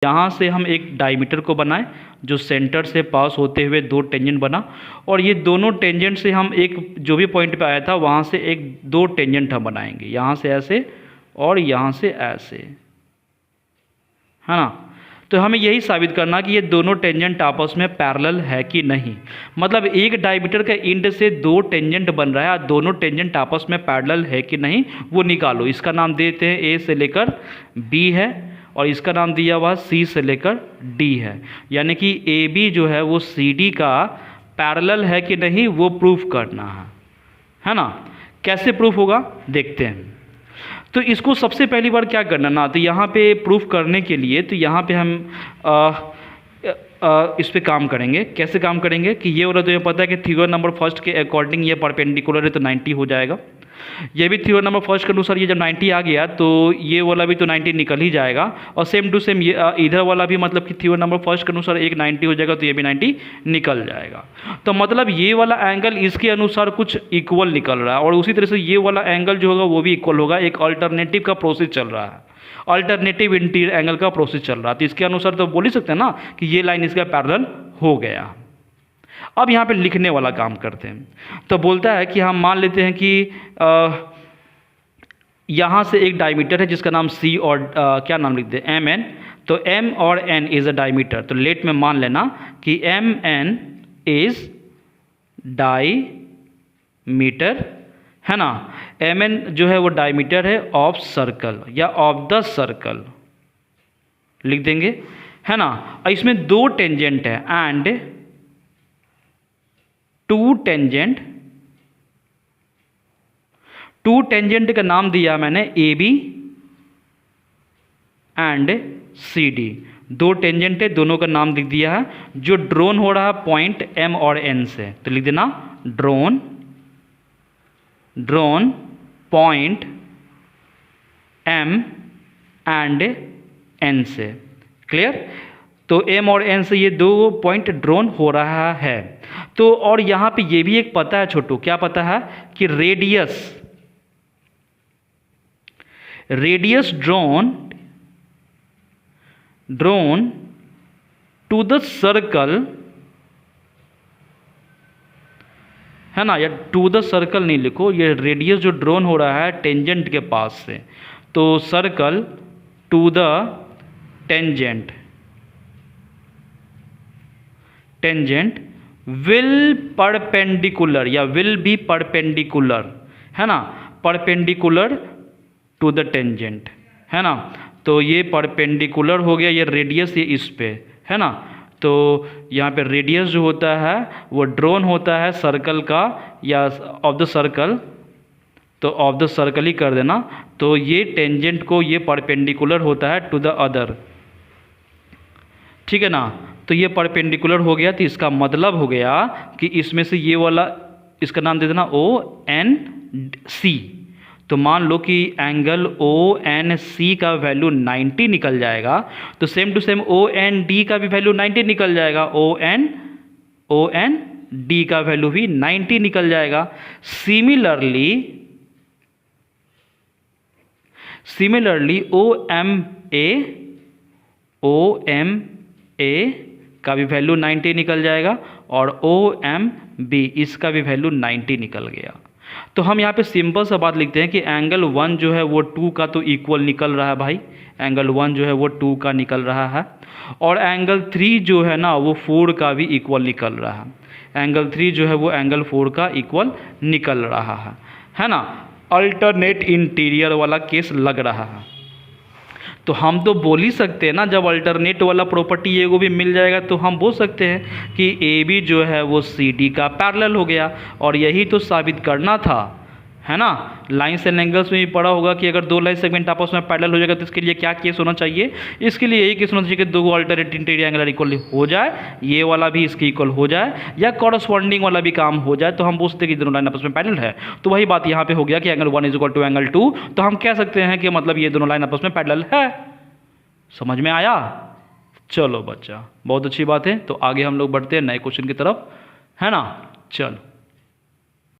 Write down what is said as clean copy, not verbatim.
यहाँ से हम एक डायमीटर को बनाएं जो सेंटर से पास होते हुए दो टेंजेंट बना, और ये दोनों टेंजेंट से हम एक जो भी पॉइंट पे आया था वहाँ से एक दो टेंजेंट हम बनाएंगे, यहाँ से ऐसे और यहाँ से ऐसे, है ना। तो हमें यही साबित करना कि ये दोनों टेंजेंट आपस में पैरेलल है कि नहीं। मतलब एक डायमीटर के एंड से दो टेंजेंट बन रहा है, दोनों टेंजेंट आपस में पैरेलल है कि नहीं वो निकालो। इसका नाम देते हैं ए से लेकर बी है, और इसका नाम दिया हुआ सी से लेकर डी है। यानी कि ए बी जो है वो सी डी का पैरेलल है कि नहीं वो प्रूफ करना है ना। कैसे प्रूफ होगा देखते हैं। तो इसको सबसे पहली बार क्या करना ना, तो यहाँ पे प्रूफ करने के लिए तो यहाँ पे हम इस पे काम करेंगे। कैसे काम करेंगे कि ये वाला तो ये पता है कि थ्योरम नंबर फर्स्ट के अकॉर्डिंग ये परपेंडिकुलर है तो 90 हो जाएगा। ये भी थ्योरम नंबर फर्स्ट के अनुसार ये जब 90 आ गया तो ये वाला भी तो 90 निकल ही जाएगा, और सेम टू सेम ये इधर वाला भी मतलब कि थ्योरम नंबर फर्स्ट के अनुसार एक 90 हो जाएगा तो ये भी 90 निकल जाएगा। तो मतलब ये वाला एंगल इसके अनुसार कुछ इक्वल निकल रहा है, और उसी तरह से ये वाला एंगल जो होगा वो भी इक्वल होगा। एक अल्टरनेटिव का प्रोसेस चल रहा है, अल्टरनेटिव इंटीरियर एंगल का प्रोसेस चल रहा है। तो इसके अनुसार तो बोल ही सकते हैं ना कि ये लाइन इसका पैरेलल हो गया। अब यहाँ पे लिखने वाला काम करते हैं। तो बोलता है कि हम मान लेते हैं कि यहाँ से एक डायमीटर है जिसका नाम सी और क्या नाम लिखते हैं एम एन। तो एम और एन इज अ डायमीटर, तो लेट में मान लेना कि एम एन इज डायमीटर, है ना। एम एन जो है वो डायमीटर है ऑफ सर्कल या ऑफ द सर्कल लिख देंगे, है ना। इसमें दो टेंजेंट है एंड टू टेंजेंट का नाम दिया मैंने A B and C D. दो टेंजेंट है, दोनों का नाम लिख दिया है। जो ड्रोन हो रहा है पॉइंट एम और एन से, तो लिख देना drawn point M and N से। क्लियर। तो एम और एन से ये दो पॉइंट ड्रोन हो रहा है। तो और यहाँ पे ये भी एक पता है छोटू, क्या पता है कि radius drawn to the circle, है ना। या टू द सर्कल नहीं लिखो, ये रेडियस जो ड्रोन हो रहा है टेंजेंट के पास से, तो circle to the tangent will perpendicular या विल बी परपेंडिकुलर, है ना, परपेंडिकुलर टू द टेंजेंट, है ना। तो ये परपेंडिकुलर हो गया, ये रेडियस ये इस पे, है ना। तो यहाँ पे रेडियस जो होता है वो ड्रोन होता है सर्कल का या ऑफ द सर्कल, तो ऑफ द सर्कल ही कर देना। तो ये टेंजेंट को ये परपेंडिकुलर होता है टू द अदर, ठीक है ना। तो ये परपेंडिकुलर हो गया, तो इसका मतलब हो गया कि इसमें से ये वाला इसका नाम दे देना ओ एन सी। तो मान लो कि एंगल ओ एन सी का वैल्यू 90 निकल जाएगा, तो same to same O N D का भी वैल्यू 90 निकल जाएगा, ओ एन डी का वैल्यू भी 90 निकल जाएगा। सिमिलरली ओ एम ए का भी वैल्यू 90 निकल जाएगा, और ओ एम बी इसका भी वैल्यू 90 निकल गया। तो हम यहाँ पे सिंपल सा बात लिखते हैं कि एंगल 1 जो है वो 2 का तो इक्वल निकल रहा है भाई, एंगल 1 जो है वो 2 का निकल रहा है, और एंगल 3 जो है ना वो 4 का भी इक्वल निकल रहा है। एंगल 3 जो है वो एंगल 4 का इक्वल निकल रहा है ना। अल्टरनेट इंटीरियर वाला केस लग रहा है। तो हम तो बोल ही सकते हैं ना, जब अल्टरनेट वाला प्रॉपर्टी एगो भी मिल जाएगा तो हम बोल सकते हैं कि ए बी जो है वो सी डी का पैरेलल हो गया, और यही तो साबित करना था, है ना। लाइन्स एंड एंगल्स में भी पढ़ा होगा कि अगर दो लाइन सेगमेंट आपस में पैरेलल हो जाएगा तो इसके लिए क्या केस होना चाहिए। इसके लिए यही केस होना चाहिए कि दो अल्टरनेट इंटीरियर एंगल इक्वल हो जाए, ये वाला भी इसके इक्वल हो जाए, या कॉरस्पॉन्डिंग वाला भी काम हो जाए, तो हम बोलते हैं कि दोनों लाइन आपस में पैरेलल है। तो वही बात यहाँ पे हो गया कि angle 1 is equal to angle 2, तो हम कह सकते हैं कि मतलब ये दोनों लाइन आपस में पैरेलल है। समझ में आया? चलो बच्चा, बहुत अच्छी बात है। तो आगे हम लोग बढ़ते हैं नए क्वेश्चन की तरफ, है ना। चलो।